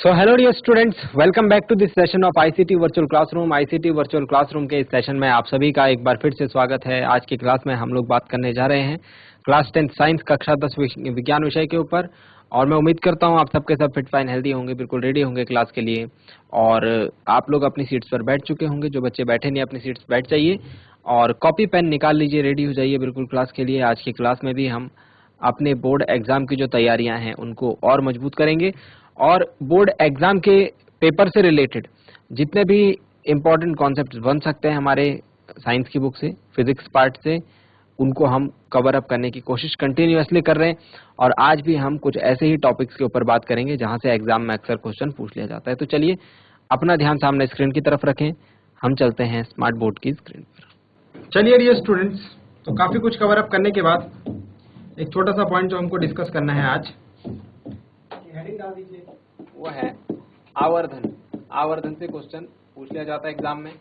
So hello dear students, welcome back to this session of ICT Virtual Classroom। ICT Virtual Classroom के इस session में आप सभी का एक बार फिर से स्वागत है। आज की क्लास में हम लोग बात करने जा रहे हैं क्लास 10 साइंस कक्षा 10 विज्ञान विषय के ऊपर। और मैं उम्मीद करता हूं आप सबके सब फिट फाइन हेल्दी होंगे, बिल्कुल रेडी होंगे क्लास के लिए। और आप लोग अपनी सीट्स पर बैठ चुके होंगे। जो बच्चे बैठे नहीं अपनी सीट्स बैठ जाइए और कॉपी पेन निकाल लीजिए, रेडी हो जाइए बिल्कुल क्लास के लिए। आज की क्लास में भी हम अपने बोर्ड एग्जाम की जो तैयारियां हैं उनको और मजबूत करेंगे और बोर्ड एग्जाम के पेपर से रिलेटेड जितने भी इम्पोर्टेंट कॉन्सेप्ट्स बन सकते हैं हमारे साइंस की बुक से, फिजिक्स पार्ट से, उनको हम कवर अप करने की कोशिश कंटिन्यूअसली कर रहे हैं। और आज भी हम कुछ ऐसे ही टॉपिक्स के ऊपर बात करेंगे जहां से एग्जाम में अक्सर क्वेश्चन पूछ लिया जाता है। तो चलिए अपना ध्यान सामने स्क्रीन की तरफ रखें, हम चलते हैं स्मार्ट बोर्ड की स्क्रीन पर। चलिए डियर स्टूडेंट्स, तो काफी कुछ कवर अप करने के बाद एक छोटा सा पॉइंट जो हमको डिस्कस करना है आज, हेडिंग डाल दीजिए, वो है आवर्धन। आवर्धन से क्वेश्चन पूछ लिया जाता है एग्जाम में।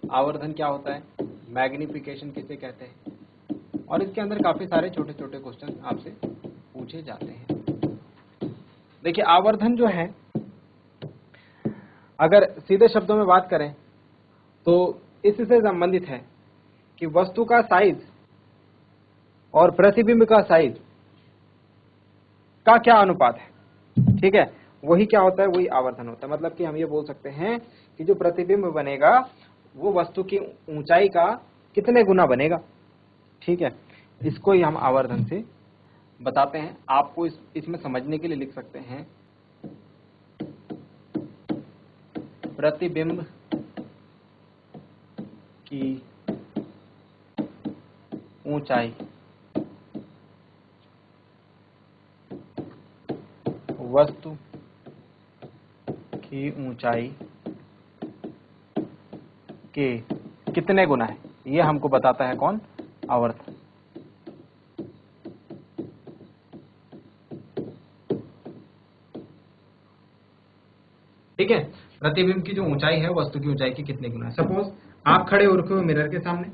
आवर्धन क्या होता है, मैग्निफिकेशन किसे कहते हैं, और इसके अंदर काफी सारे छोटे छोटे क्वेश्चन आपसे पूछे जाते हैं। देखिए आवर्धन जो है, अगर सीधे शब्दों में बात करें तो इससे संबंधित है कि वस्तु का साइज और प्रतिबिंब का साइज का क्या अनुपात है। ठीक है, वही क्या होता है, वही आवर्धन होता है। मतलब कि हम ये बोल सकते हैं कि जो प्रतिबिंब बनेगा वो वस्तु की ऊंचाई का कितने गुना बनेगा। ठीक है, इसको ही हम आवर्धन से बताते हैं। आपको इसमें समझने के लिए लिख सकते हैं प्रतिबिंब की ऊंचाई वस्तु की ऊंचाई के कितने गुना है, ये हमको बताता है कौन, आवर्धन। ठीक है, प्रतिबिंब की जो ऊंचाई है वस्तु की ऊंचाई की कितने गुना है। सपोज आप खड़े हो रखे हो मिरर के सामने,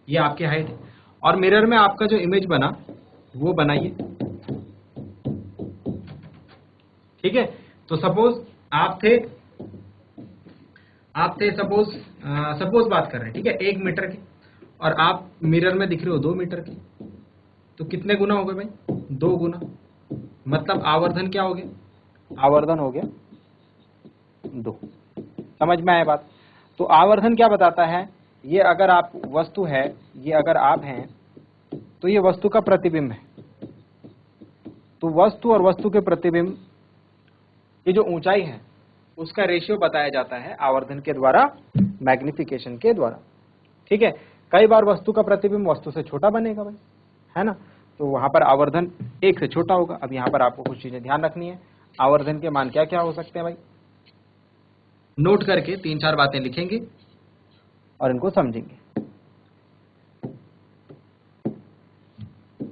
ये आपकी हाइट है, और मिरर में आपका जो इमेज बना वो बनाइए। ठीक है, तो सपोज आप थे सपोज बात कर रहे हैं, ठीक है, 1 मीटर के, और आप मिरर में दिख रहे हो 2 मीटर के, तो कितने गुना हो गए भाई, 2 गुना। मतलब आवर्धन क्या हो गया, आवर्धन हो गया 2। समझ में आया बात। तो आवर्धन क्या बताता है, ये अगर आप वस्तु है, ये अगर आप हैं, तो ये वस्तु का प्रतिबिंब है। तो वस्तु और वस्तु के प्रतिबिंब की जो ऊंचाई है उसका रेशियो बताया जाता है आवर्धन के द्वारा, मैग्निफिकेशन के द्वारा। ठीक है, कई बार वस्तु का प्रतिबिंब वस्तु से छोटा बनेगा भाई, है ना, तो वहां पर आवर्धन 1 से छोटा होगा। अब यहां पर आपको कुछ चीजें ध्यान रखनी है। आवर्धन के मान क्या क्या हो सकते हैं भाई, नोट करके 3-4 बातें लिखेंगे और इनको समझेंगे।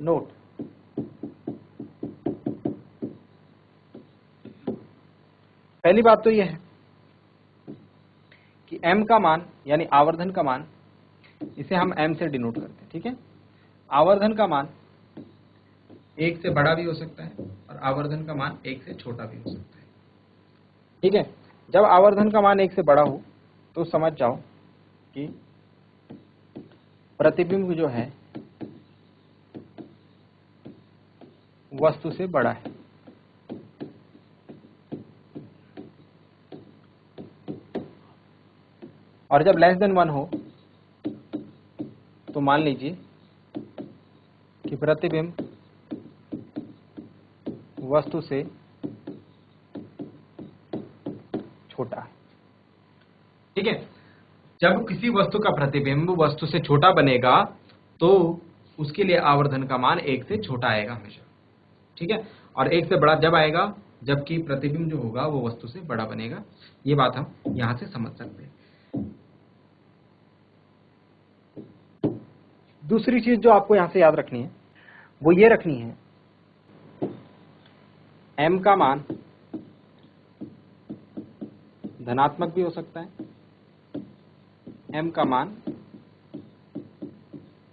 नोट, पहली बात तो यह है कि m का मान यानी आवर्धन का मान, इसे हम m से डिनोट करते हैं। ठीक है, आवर्धन का मान 1 से बड़ा भी हो सकता है और आवर्धन का मान 1 से छोटा भी हो सकता है। ठीक है, जब आवर्धन का मान 1 से बड़ा हो तो समझ जाओ कि प्रतिबिंब जो है वस्तु से बड़ा है। और जब लेस देन 1 हो तो मान लीजिए कि प्रतिबिंब वस्तु से छोटा है। ठीक है, जब किसी वस्तु का प्रतिबिंब वस्तु से छोटा बनेगा तो उसके लिए आवर्धन का मान 1 से छोटा आएगा हमेशा। ठीक है, और 1 से बड़ा जब आएगा जबकि प्रतिबिंब जो होगा वो वस्तु से बड़ा बनेगा। ये बात हम यहां से समझ सकते हैं। दूसरी चीज जो आपको यहां से याद रखनी है वो ये रखनी है, m का मान धनात्मक भी हो सकता है, m का मान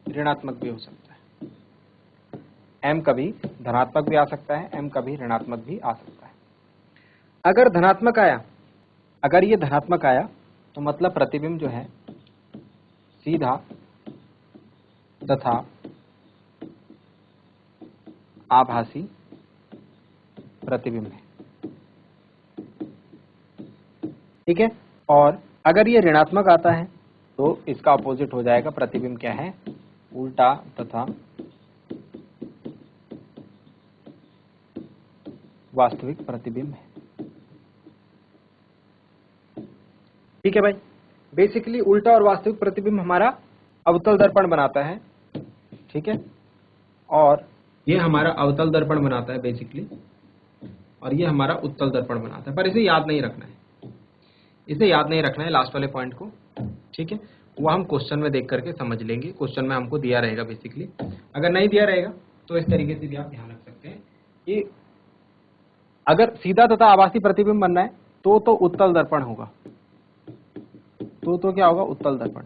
ऋणात्मक भी हो सकता है। m कभी धनात्मक भी आ सकता है, m कभी ऋणात्मक भी आ सकता है। अगर धनात्मक आया, अगर ये धनात्मक आया तो मतलब प्रतिबिंब जो है सीधा तथा आभासी प्रतिबिंब है, ठीक है। और अगर ये ऋणात्मक आता है तो इसका अपोजिट हो जाएगा, प्रतिबिंब क्या है, उल्टा तथा वास्तविक प्रतिबिंब है, ठीक है भाई। बेसिकली उल्टा और वास्तविक प्रतिबिंब हमारा अवतल दर्पण बनाता है, ठीक है, और ये हमारा अवतल दर्पण बनाता है बेसिकली, और ये हमारा उत्तल दर्पण बनाता है। पर इसे याद नहीं रखना है, इसे याद नहीं रखना है लास्ट वाले पॉइंट को, ठीक है। वो हम क्वेश्चन में देख करके समझ लेंगे, क्वेश्चन में हमको दिया रहेगा बेसिकली। अगर नहीं दिया रहेगा तो इस तरीके से भी आप ध्यान रख सकते हैं कि अगर सीधा तथा आभासी प्रतिबिंब बनना है तो उत्तल दर्पण होगा, तो क्या होगा, उत्तल दर्पण।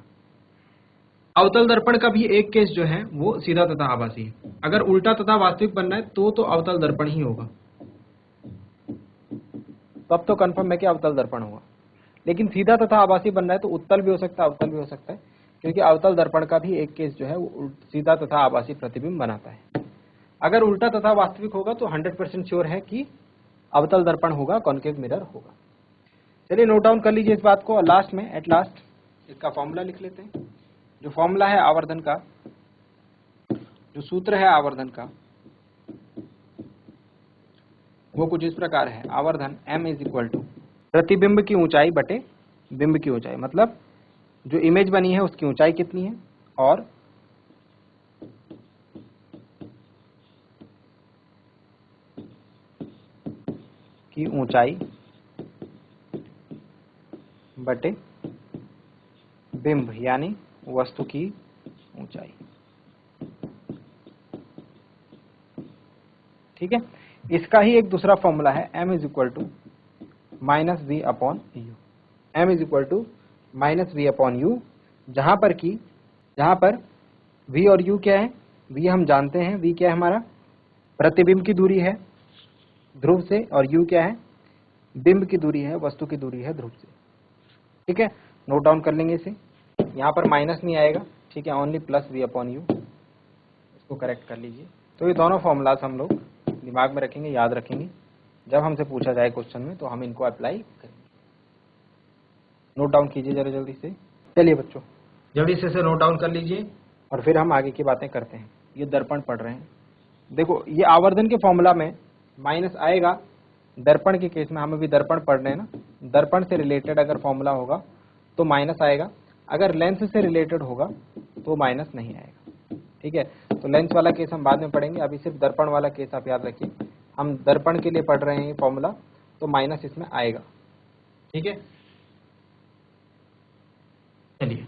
अवतल दर्पण का भी एक केस जो है वो सीधा तथा आभासी है। अगर उल्टा तथा वास्तविक बनना है तो अवतल दर्पण ही होगा, तब तो कंफर्म है कि अवतल दर्पण होगा। लेकिन सीधा तथा आभासी बनना है तो उत्तल भी हो सकता है, अवतल भी हो सकता है, क्योंकि अवतल दर्पण का भी एक केस जो है वो सीधा तथा आभासी प्रतिबिंब बनाता है। अगर उल्टा तथा वास्तविक होगा तो 100% श्योर है कि अवतल दर्पण होगा, कॉन्केव मिरर होगा। चलिए नोट डाउन कर लीजिए इस बात को, और लास्ट में एट लास्ट इसका फॉर्मूला लिख लेते हैं। जो फॉर्मूला है आवर्धन का, जो सूत्र है आवर्धन का, वो कुछ इस प्रकार है। आवर्धन m इज इक्वल टू प्रतिबिंब की ऊंचाई बटे बिंब की ऊंचाई, मतलब जो इमेज बनी है उसकी ऊंचाई कितनी है और की ऊंचाई बटे बिंब यानी वस्तु की ऊंचाई, ठीक है। इसका ही एक दूसरा फॉर्मूला है m is equal to minus V upon U, m is equal to minus V upon U, जहां पर v और u क्या है, v हम जानते हैं, v क्या है हमारा, प्रतिबिंब की दूरी है ध्रुव से, और u क्या है, बिंब की दूरी है, वस्तु की दूरी है ध्रुव से, ठीक है। नोट डाउन कर लेंगे इसे, यहाँ पर माइनस नहीं आएगा, ठीक है, only plus V upon U, इसको करेक्ट कर लीजिए। तो ये दोनों फॉर्मूलाज हम लोग दिमाग में रखेंगे, याद रखेंगे, जब हमसे पूछा जाए क्वेश्चन में तो हम इनको अप्लाई करेंगे। नोट डाउन कीजिए जरा जल्दी से। चलिए बच्चों जल्दी से नोट डाउन कर लीजिए और फिर हम आगे की बातें करते हैं। ये दर्पण पढ़ रहे हैं, देखो ये आवर्धन के फॉर्मूला में माइनस आएगा, दर्पण के केस में हम अभी दर्पण पढ़ रहे हैं ना, दर्पण से रिलेटेड अगर फॉर्मूला होगा तो माइनस आएगा, अगर लेंस से रिलेटेड होगा तो माइनस नहीं आएगा, ठीक है। तो लेंस वाला केस हम बाद में पढ़ेंगे, अभी सिर्फ दर्पण वाला केस आप याद रखिए। हम दर्पण के लिए पढ़ रहे हैं ये फॉर्मूला, तो माइनस इसमें आएगा, ठीक है। चलिए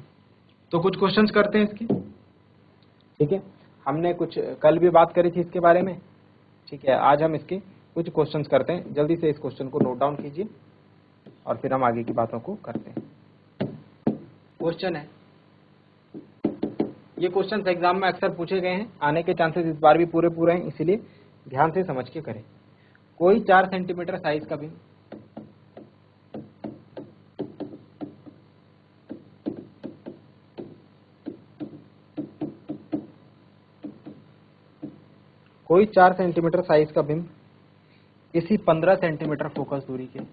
तो कुछ क्वेश्चंस करते हैं इसके, ठीक है। हमने कुछ कल भी बात करी थी इसके बारे में, ठीक है। आज हम इसके कुछ क्वेश्चंस करते हैं, जल्दी से इस क्वेश्चन को नोट डाउन कीजिए और फिर हम आगे की बातों को करते हैं। क्वेश्चन है, ये क्वेश्चन एग्जाम में अक्सर पूछे गए हैं, आने के चांसेस इस बार भी पूरे हैं, इसीलिए ध्यान से समझ के करें। कोई 4 सेंटीमीटर साइज का बिंब कोई 4 सेंटीमीटर साइज का बिंब किसी 15 सेंटीमीटर फोकस दूरी के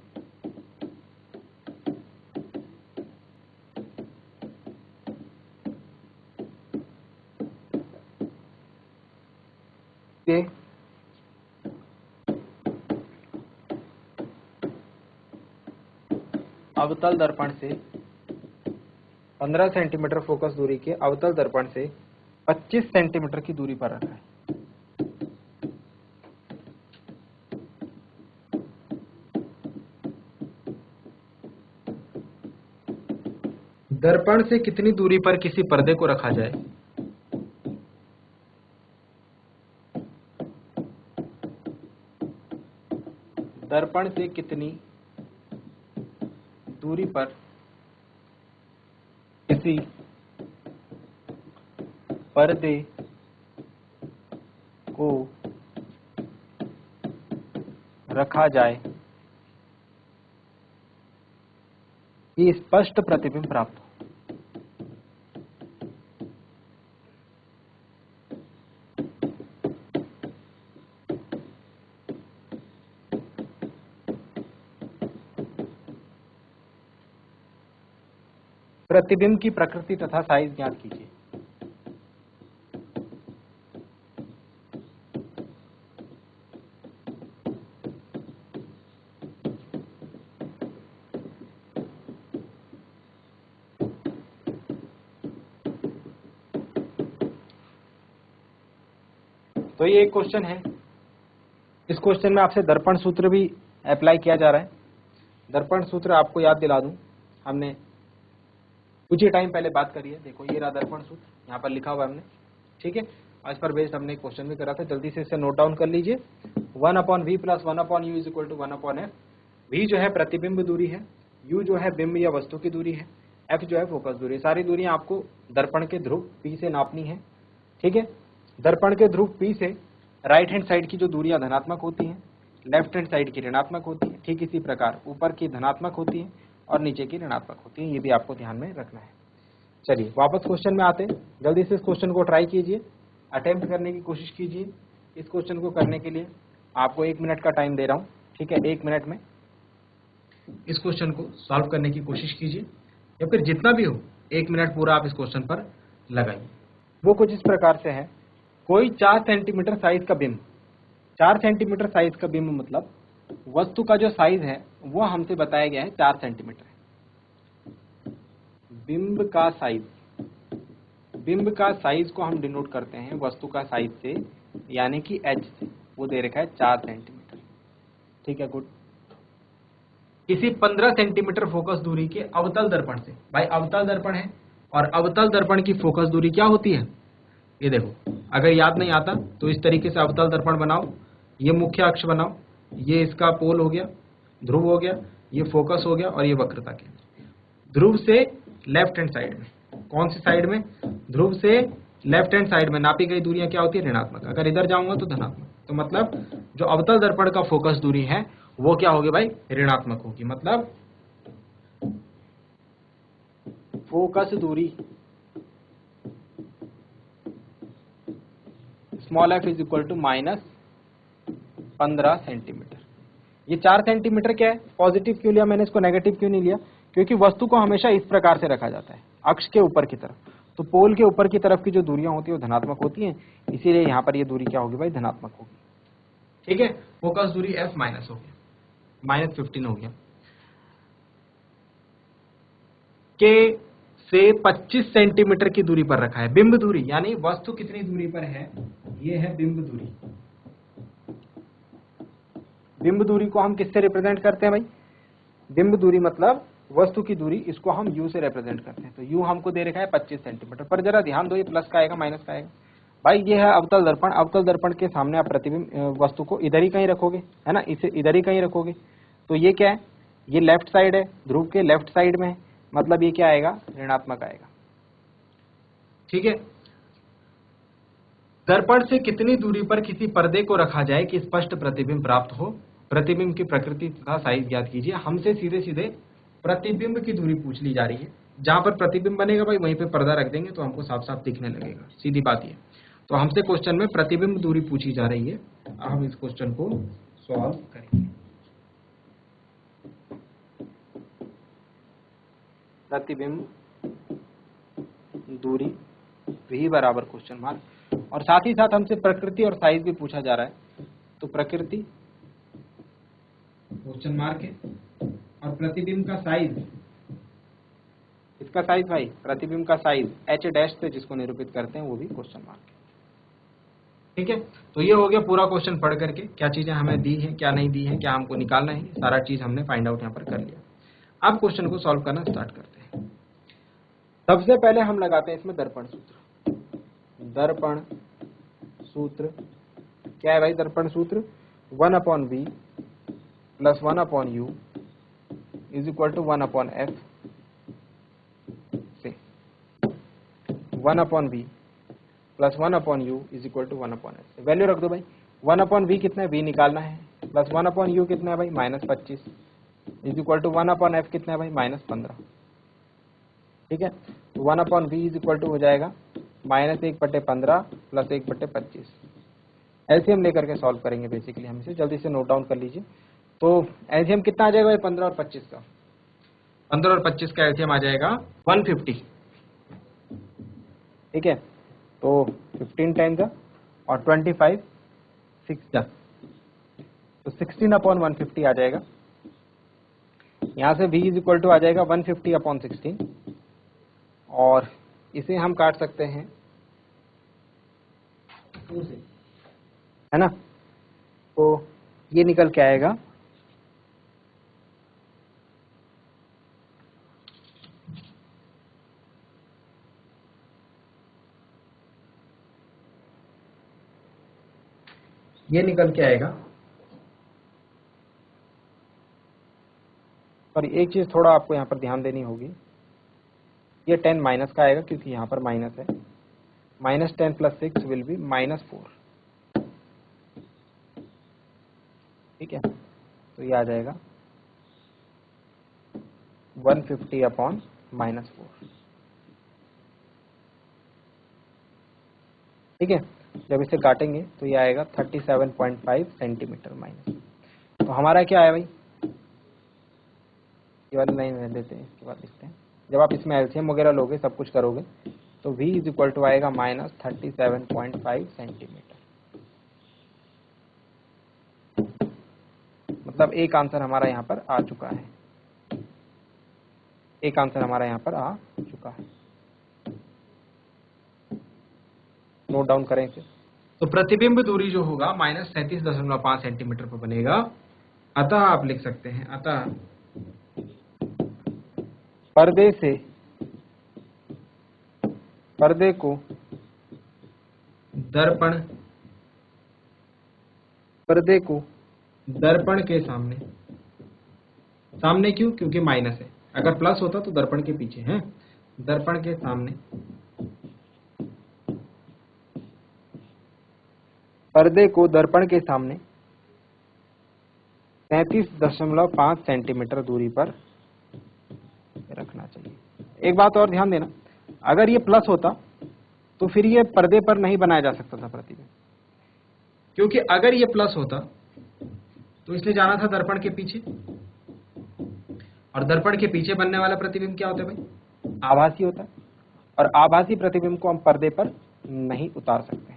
अवतल दर्पण से 15 सेंटीमीटर फोकस दूरी के अवतल दर्पण से 25 सेंटीमीटर की दूरी पर रखा है। दर्पण से कितनी दूरी पर किसी पर्दे को रखा जाए? दर्पण से कितनी दूरी पर किसी पर्दे को रखा जाए कि स्पष्ट प्रतिबिंब प्राप्त हो। प्रतिबिंब की प्रकृति तथा साइज ज्ञात कीजिए। तो ये एक क्वेश्चन है। इस क्वेश्चन में आपसे दर्पण सूत्र भी अप्लाई किया जा रहा है। दर्पण सूत्र आपको याद दिला दूं, हमने कुछ ही टाइम पहले बात करी है। देखो ये रहा दर्पण सूत्र, यहाँ पर लिखा हुआ हमने, ठीक है। आज पर बेस्ड हमने क्वेश्चन भी करा था, जल्दी से इसे नोट डाउन कर लीजिए। 1/v + 1/u = 1/f। v जो है प्रतिबिंब दूरी है, u जो है बिंब या वस्तु की दूरी है, f जो है फोकस दूरी। सारी दूरियां आपको दर्पण के ध्रुव p से नापनी है, ठीक है। दर्पण के ध्रुव p से राइट हैंड साइड की जो दूरियां धनात्मक होती हैं, लेफ्ट हैंड साइड की ऋणात्मक होती है। ठीक इसी प्रकार ऊपर की धनात्मक होती है और नीचे की ऋणात्मक होती है। ये भी आपको ध्यान में रखना है। चलिए वापस क्वेश्चन में आते हैं। जल्दी से इस क्वेश्चन को ट्राई कीजिए, अटेम्प्ट करने की कोशिश कीजिए। इस क्वेश्चन को करने के लिए आपको 1 मिनट का टाइम दे रहा हूँ, ठीक है। 1 मिनट में इस क्वेश्चन को सॉल्व करने की कोशिश कीजिए, या फिर जितना भी हो 1 मिनट पूरा आप इस क्वेश्चन पर लगाइए। वो कुछ इस प्रकार से है। कोई 4 सेंटीमीटर साइज का बिंब, 4 सेंटीमीटर साइज का बिंब मतलब वस्तु का जो साइज है वो हमसे बताया गया है 4 सेंटीमीटर है। बिंब का साइज, बिंब का साइज को हम डिनोट करते हैं वस्तु का साइज से, यानी कि h से। वो दे रखा है 4 सेंटीमीटर, ठीक है, गुड। किसी 15 सेंटीमीटर फोकस दूरी के अवतल दर्पण से, भाई अवतल दर्पण है और अवतल दर्पण की फोकस दूरी क्या होती है, ये देखो। अगर याद नहीं आता तो इस तरीके से अवतल दर्पण बनाओ। ये मुख्य अक्ष बनाओ, ये इसका पोल हो गया, ध्रुव हो गया, ये फोकस हो गया और ये वक्रता केंद्र। ध्रुव से लेफ्ट हैंड साइड में, कौन सी साइड में, ध्रुव से लेफ्ट हैंड साइड में नापी गई दूरियां क्या होती है, ऋणात्मक। अगर इधर जाऊंगा तो धनात्मक। तो मतलब जो अवतल दर्पण का फोकस दूरी है वो क्या होगी भाई, ऋणात्मक होगी। मतलब फोकस दूरी स्मॉल f = -15 सेंटीमीटर। ये 4 सेंटीमीटर क्या है, पॉजिटिव क्यों लिया मैंने, इसको नेगेटिव क्यों नहीं लिया, क्योंकि वस्तु को हमेशा इस प्रकार से रखा जाता है, अक्ष के ऊपर की तरफ। तो पोल के ऊपर की तरफ की जो दूरियां होती है वो धनात्मक होती हैं, इसीलिए यहाँ पर ये दूरी क्या होगी भाई, धनात्मक होगी, ठीक है। फोकस दूरी f माइनस हो गया, -15 हो गया। के से 25 सेंटीमीटर की दूरी पर रखा है बिंब दूरी, यानी वस्तु कितनी दूरी पर है, ये है बिंब दूरी। बिंब दूरी को हम किससे रिप्रेजेंट करते हैं भाई, बिंब दूरी मतलब वस्तु की दूरी, इसको हम u से रिप्रेजेंट करते हैं। तो u हमको दे रखा है 25 सेंटीमीटर। पर जरा ध्यान दो, ये प्लस का आएगा माइनस का आएगा भाई। ये है अवतल दर्पण। अवतल दर्पण के सामने आप प्रतिबिंब वस्तु को इधर ही कहीं रखोगे, है ना, इसे इधर ही कहीं रखोगे। तो ये क्या है, ये लेफ्ट साइड है, ध्रुव के लेफ्ट साइड में है, मतलब ये क्या आएगा, ऋणात्मक आएगा, ठीक है। दर्पण से कितनी दूरी पर किसी पर्दे को रखा जाए कि स्पष्ट प्रतिबिंब प्राप्त हो। प्रतिबिंब की प्रकृति तथा साइज ज्ञात कीजिए। हमसे सीधे सीधे प्रतिबिंब की दूरी पूछ ली जा रही है। जहां पर प्रतिबिंब बनेगा भाई वहीं पे पर्दा रख देंगे तो हमको साफ साफ दिखने लगेगा, सीधी बात ये। तो हमसे क्वेश्चन में प्रतिबिंब दूरी पूछी जा रही है। हम इस क्वेश्चन को सॉल्व करेंगे। प्रतिबिंब दूरी v बराबर क्वेश्चन मार्क, और साथ ही साथ हमसे प्रकृति और साइज भी पूछा जा रहा है। तो प्रकृति क्वेश्चन मार्क है और प्रतिबिंब का साइज, इसका साइज भाई, प्रतिबिंब का साइज h डैश से जिसको निरूपित करते हैं वो भी क्वेश्चन मार्क है, ठीक है। तो ये हो गया पूरा क्वेश्चन पढ़ करके, क्या चीजें हमें दी है, क्या नहीं दी है, क्या हमको निकालना है, सारा चीज हमने फाइंड आउट यहाँ पर कर लिया। अब क्वेश्चन को सॉल्व करना स्टार्ट करते हैं। सबसे पहले हम लगाते हैं इसमें दर्पण सूत्र। दर्पण सूत्र क्या है भाई, दर्पण सूत्र 1/v + 1/u = 1/f से 1/v plus 1/u is equal to 1/s। Value रख दो भाई, 1/v कितना है, v निकालना है, प्लस 1/u कितना है भाई, -25 इज इक्वल टू 1/f कितना है भाई, -15। ठीक है, तो 1/v इज इक्वल टू हो जाएगा -1/15 प्लस 1/25। एलसीएम लेकर के सॉल्व करेंगे बेसिकली हम इसे, जल्दी से नोट डाउन कर लीजिए। तो एलसीएम कितना आ जाएगा भाई, 15 और 25 का, 15 और 25 का एलसीएम आ जाएगा 150। ठीक है, तो 15 टाइम का और 25 6 का, तो 16/150 आ जाएगा। यहाँ से v इज इक्वल टू आ जाएगा 150/16, और इसे हम काट सकते हैं 2 से, है ना, तो ये निकल के आएगा और एक चीज थोड़ा आपको यहाँ पर ध्यान देनी होगी, ये 10 माइनस का आएगा क्योंकि यहाँ पर माइनस है, -10 + 6 विल बी -4। ठीक है, तो ये आ जाएगा 150/-4। ठीक है, जब इसे काटेंगे तो ये आएगा 37.5 सेंटीमीटर माइनस। तो हमारा क्या है भाई, ये वाली लाइन रह देते हैं, इसके बाद लिखते हैं। जब आप इसमें एलसीएम वगैरह लोगे, सब कुछ करोगे, तो v इज इक्वल टू आएगा -37.5 सेंटीमीटर। मतलब एक आंसर हमारा यहाँ पर आ चुका है, एक आंसर हमारा यहाँ पर आ चुका है। नोट डाउन करें इसे। तो प्रतिबिंब दूरी जो होगा -37.5 सेंटीमीटर पर बनेगा। अतः आप लिख सकते हैं, अतः पर्दे को दर्पण के सामने, सामने क्यों, क्योंकि माइनस है, अगर प्लस होता तो दर्पण के पीछे है, दर्पण के सामने, पर्दे को दर्पण के सामने 37.5 सेंटीमीटर दूरी पर रखना चाहिए। एक बात और ध्यान देना, अगर ये प्लस होता तो फिर ये पर्दे पर नहीं बनाया जा सकता था प्रतिबिंब, क्योंकि अगर ये प्लस होता तो इसने जाना था दर्पण के पीछे, और दर्पण के पीछे बनने वाला प्रतिबिंब क्या होता है भाई, आभासी होता है, और आभासी प्रतिबिंब को हम पर्दे पर नहीं उतार सकते,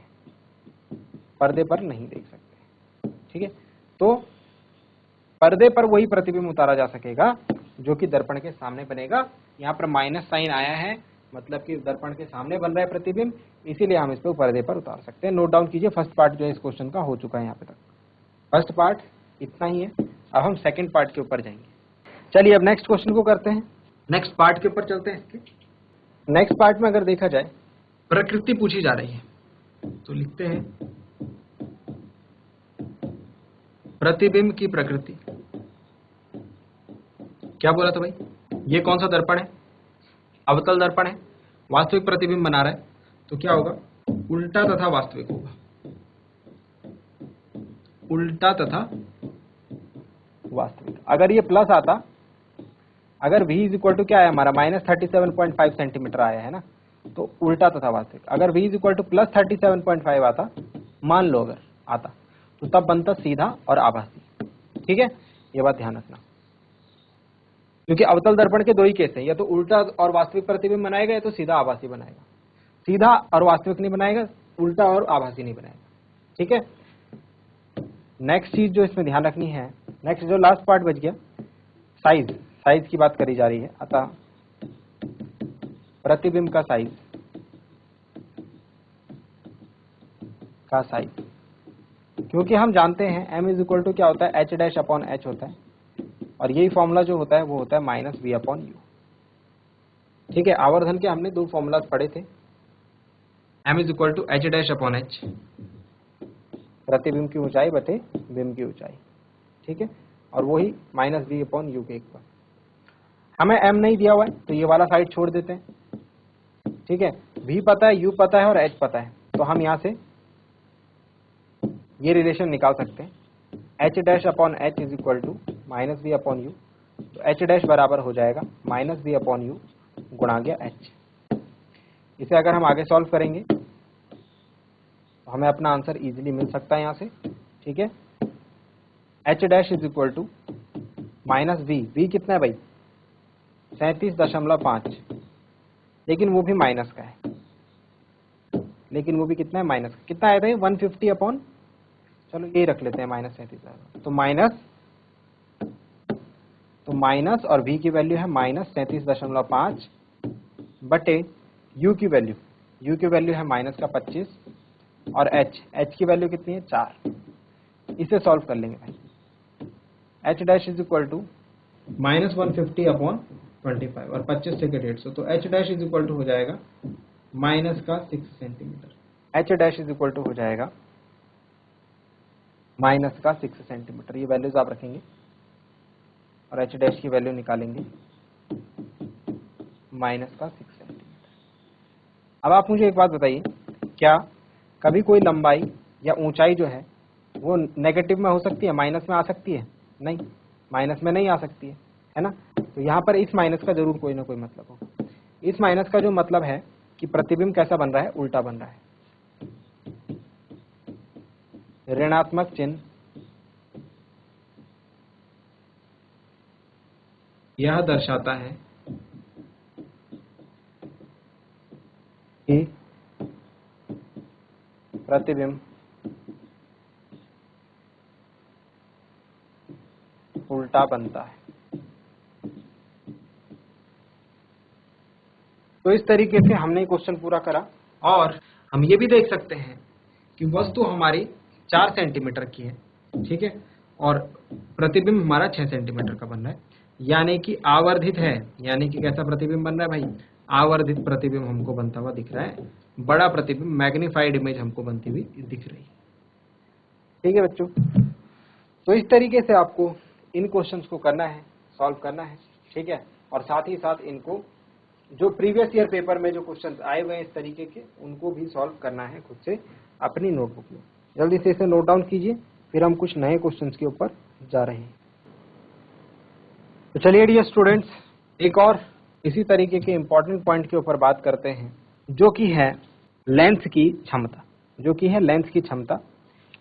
पर्दे पर नहीं देख सकते। ठीक है, तो पर्दे पर वही प्रतिबिंब उतारा जा सकेगा जो कि दर्पण के सामने बनेगा। यहाँ पर माइनस साइन आया है, मतलब कि दर्पण के सामने बन रहा है प्रतिबिंब, इसीलिए हम इसको पर्दे पर उतार सकते हैं। नोट डाउन कीजिए, फर्स्ट पार्ट जो है इस क्वेश्चन का हो चुका है यहाँ पे तक। फर्स्ट पार्ट इतना ही है, अब हम सेकंड पार्ट के ऊपर जाएंगे। चलिए अब नेक्स्ट क्वेश्चन को करते हैं, नेक्स्ट पार्ट के ऊपर चलते हैं। इसके नेक्स्ट पार्ट में अगर देखा जाए, प्रकृति पूछी जा रही है, तो लिखते हैं प्रतिबिंब की प्रकृति। क्या बोला था भाई, ये कौन सा दर्पण है, अवतल दर्पण है, वास्तविक प्रतिबिंब बना रहा है, तो क्या होगा, उल्टा तथा वास्तविक होगा, उल्टा तथा वास्तविक। अगर ये प्लस आता, अगर v इज इक्वल टू क्या है हमारा, -37.5 सेंटीमीटर आया है ना, तो उल्टा तथा वास्तविक। अगर v इज इक्वल टू +37.5 आता, मान लो अगर आता, तो तब बनता सीधा और आभासी। ठीक है, ये बात ध्यान रखना, क्योंकि अवतल दर्पण के दो ही केस हैं, या तो उल्टा और वास्तविक प्रतिबिंब बनाएगा, या तो सीधा आभासी बनाएगा। सीधा और वास्तविक नहीं बनाएगा, उल्टा और आभासी नहीं बनाएगा। ठीक है, नेक्स्ट चीज जो इसमें ध्यान रखनी है, नेक्स्ट जो लास्ट पार्ट बच गया, साइज, साइज की बात करी जा रही है। अतः प्रतिबिंब का साइज, क्योंकि हम जानते हैं m इज इक्वल टू क्या होता है, h'/h होता है, और यही फॉर्मूला जो होता है वो होता है -v/u। ठीक है, आवर्धन के हमने दो फॉर्मूलाज पढ़े थे, m is equal to h'/h, प्रतिबिंब की ऊंचाई बटे बिंब की ऊंचाई। ठीक है, और वही -v/u के एक पर। हमें m नहीं दिया हुआ है, तो ये वाला साइड छोड़ देते हैं। ठीक है, v पता है, u पता है और h पता है, तो हम यहाँ से ये रिलेशन निकाल सकते हैं, h dash upon h is equal to minus b upon u. तो एच डैश बराबर हो जाएगा माइनस बी अपॉन यू गुणा गया एच। इसे अगर हम आगे सॉल्व करेंगे तो हमें अपना आंसर इजीली मिल सकता है यहाँ से, ठीक है। H dash is equal to minus b कितना है भाई 37.5, लेकिन वो भी माइनस का है, लेकिन वो भी कितना है माइनस का। कितना आया था 150 अपॉन, चलो यही रख लेते हैं माइनस 37। तो माइनस और v की वैल्यू है माइनस 37.5 बटे u की वैल्यू है माइनस का 25 और h की वैल्यू कितनी है 4। इसे सॉल्व कर लेंगे भाई। h dash is equal to minus 150 upon 25 और 25 से 150, तो h dash is equal to हो जाएगा माइनस का 6 centimetre. h dash is equal to हो जाएगा माइनस का 6 सेंटीमीटर। ये वैल्यूज आप रखेंगे और h डैश की वैल्यू निकालेंगे माइनस का 6 सेंटीमीटर। अब आप मुझे एक बात बताइए, क्या कभी कोई लंबाई या ऊंचाई जो है वो नेगेटिव में हो सकती है, माइनस में आ सकती है? नहीं, माइनस में नहीं आ सकती है ना। तो यहाँ पर इस माइनस का जरूर कोई ना कोई मतलब होगा। इस माइनस का जो मतलब है कि प्रतिबिंब कैसा बन रहा है, उल्टा बन रहा है। ऋणात्मक चिन्ह यह दर्शाता है कि प्रतिबिंब उल्टा बनता है। तो इस तरीके से हमने क्वेश्चन पूरा करा और हम ये भी देख सकते हैं कि वस्तु हमारी 4 सेंटीमीटर की है, ठीक है, और प्रतिबिंब हमारा 6 सेंटीमीटर का बन रहा है, यानी कि आवर्धित है। यानी कि कैसा प्रतिबिंब बन रहा है भाई, आवर्धित प्रतिबिंब हमको बनता हुआ दिख रहा है, बड़ा प्रतिबिंब मैग्नीफाइड इमेज हमको बनती हुई दिख रही है। ठीक है बच्चों, तो इस तरीके से आपको इन क्वेश्चंस को करना है, सॉल्व करना है, ठीक है, और साथ ही साथ इनको जो प्रीवियस ईयर पेपर में जो क्वेश्चंस आए हुए हैं इस तरीके के, उनको भी सॉल्व करना है खुद से अपनी नोटबुक में। जल्दी से इसे नोट डाउन कीजिए, फिर हम कुछ नए क्वेश्चंस के ऊपर जा रहे हैं। तो चलिए डियर स्टूडेंट्स, एक और इसी तरीके के इंपॉर्टेंट पॉइंट के ऊपर बात करते हैं, जो कि है लेंस की क्षमता।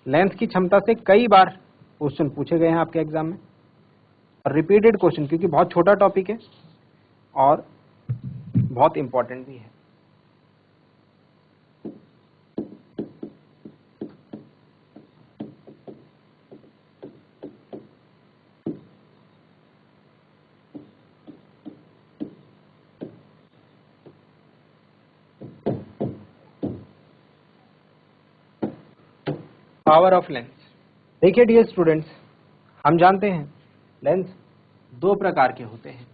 लेंस की क्षमता से कई बार क्वेश्चन पूछे गए हैं आपके एग्जाम में, और रिपीटेड क्वेश्चन, क्योंकि बहुत छोटा टॉपिक है और बहुत इंपॉर्टेंट भी है। Power of lens. देखिए डियर स्टूडेंट्स, हम जानते हैं लेंस दो प्रकार के होते हैं,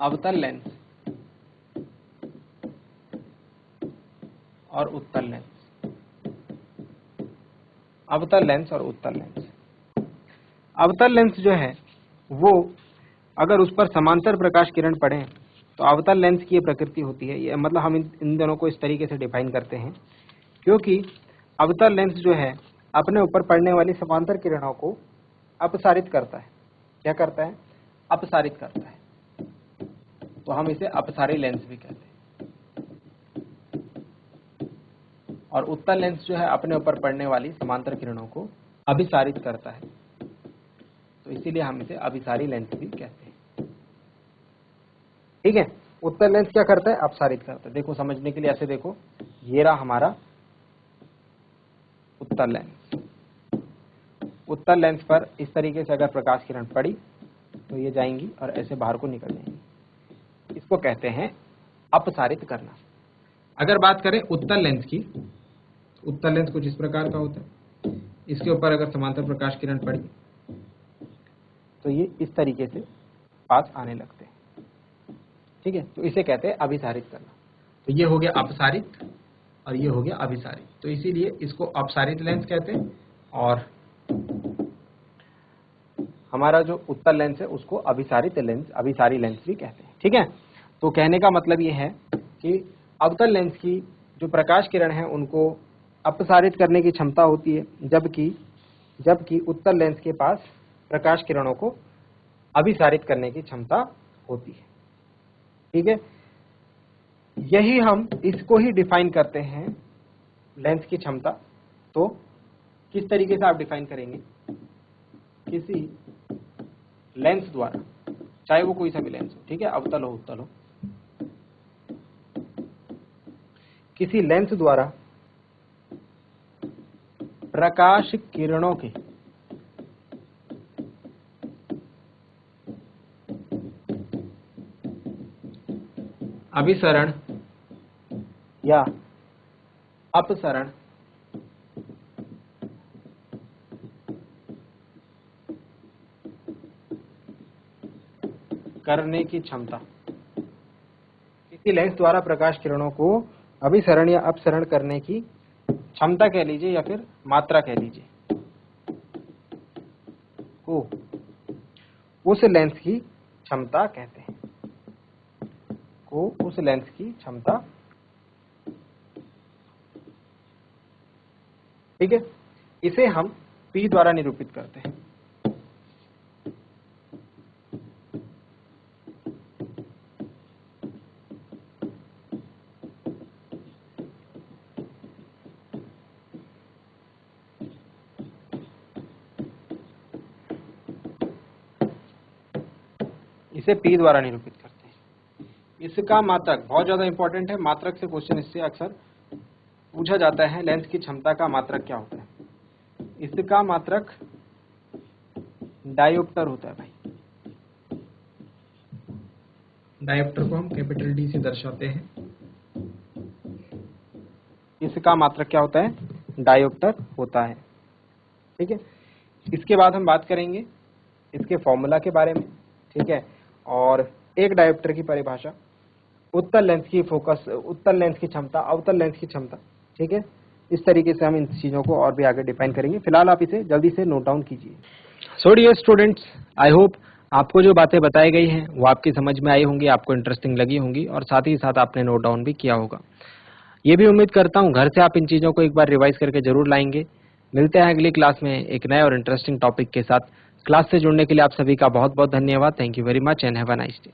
अवतल लेंस और उत्तल लेंस। अवतल लेंस और उत्तल लेंस। अवतल लेंस जो है वो अगर उस पर समांतर प्रकाश किरण पड़े तो अवतल लेंस की ये प्रकृति होती है। ये मतलब हम इन दोनों को इस तरीके से डिफाइन करते हैं, क्योंकि अवतल लेंस जो है अपने ऊपर पड़ने वाली समांतर किरणों को अपसारित करता है। क्या करता है? अपसारित करता है। तो हम इसे अपसारी लेंस भी कहते हैं। और उत्तल लेंस जो है अपने ऊपर पड़ने वाली समांतर किरणों को अभिसारित करता है, तो इसीलिए हम इसे अभिसारी लेंस भी कहते हैं। ठीक है, उत्तल लेंस क्या करता है? अपसारित करता है। देखो समझने के लिए ऐसे देखो, ये रहा हमारा उत्तल लेंस। उत्तल लेंस पर इस तरीके से अगर प्रकाश किरण पड़ी तो ये जाएंगी और ऐसे बाहर को निकल जाएंगी। इसको कहते हैं अपसारित करना। अगर बात करें उत्तल लेंस की, उत्तल लेंस कुछ इस प्रकार का होता है। इसके ऊपर अगर समांतर प्रकाश किरण पड़ी तो ये इस तरीके से पास आने लगते हैं। ठीक है, तो इसे कहते हैं अभिसारित करना। तो ये हो गया अपसारित और ये हो गया अभिसारित, तो इसीलिए इसको अपसारित लेंस कहते हैं, और हमारा जो उत्तल लेंस है उसको अभिसारित लेंस, अभिसारी लेंस भी कहते हैं। ठीक है, तो कहने का मतलब ये है कि अवतल लेंस की जो प्रकाश किरण है उनको अपसारित करने की क्षमता होती है, जबकि उत्तल लेंस के पास प्रकाश किरणों को अभिसारित करने की क्षमता होती है। ठीक है, यही हम इसको ही डिफाइन करते हैं लेंस की क्षमता। तो किस तरीके से आप डिफाइन करेंगे? किसी लेंस द्वारा, चाहे वो कोई सा भी लेंस हो, ठीक है, अवतल हो उत्तल हो, किसी लेंस द्वारा प्रकाश किरणों के अभिसरण या अपसरण करने की क्षमता, किसी लेंस द्वारा प्रकाश किरणों को अभिसरण या अपसरण करने की क्षमता कह लीजिए या फिर मात्रा कह लीजिए, को उस लेंस की क्षमता कहते हैं, को उस लेंस की क्षमता। ठीक है, इसे हम P द्वारा निरूपित करते हैं। इसे P द्वारा निरूपित करते हैं। इसका मात्रक बहुत ज्यादा इंपॉर्टेंट है, मात्रक से क्वेश्चन इससे अक्सर पूछा जाता है, लेंस की क्षमता का मात्रक क्या होता है? इसका मात्रक डायोप्टर होता है भाई। डायोप्टर को हम कैपिटल D से दर्शाते हैं। इसका मात्रक क्या होता है? डायोप्टर होता है। ठीक है, इसके बाद हम बात करेंगे इसके फॉर्मूला के बारे में। ठीक है, और एक डायोप्टर की परिभाषा, उत्तल लेंस की फोकस, उत्तल लेंस की क्षमता, अवतल लेंस की क्षमता। ठीक है, इस तरीके से हम इन चीजों को और भी आगे डिफाइन करेंगे। फिलहाल आप इसे जल्दी से नोट डाउन कीजिए। So dear students, I hope आपको जो बातें बताई गई हैं वो आपकी समझ में आई होंगी, आपको इंटरेस्टिंग लगी होंगी और साथ ही साथ आपने नोट डाउन भी किया होगा। ये भी उम्मीद करता हूँ घर से आप इन चीजों को एक बार रिवाइज करके जरूर लाएंगे। मिलते हैं अगली क्लास में एक नए और इंटरेस्टिंग टॉपिक के साथ। क्लास से जुड़ने के लिए आप सभी का बहुत बहुत धन्यवाद। Thank you very much and have a nice day.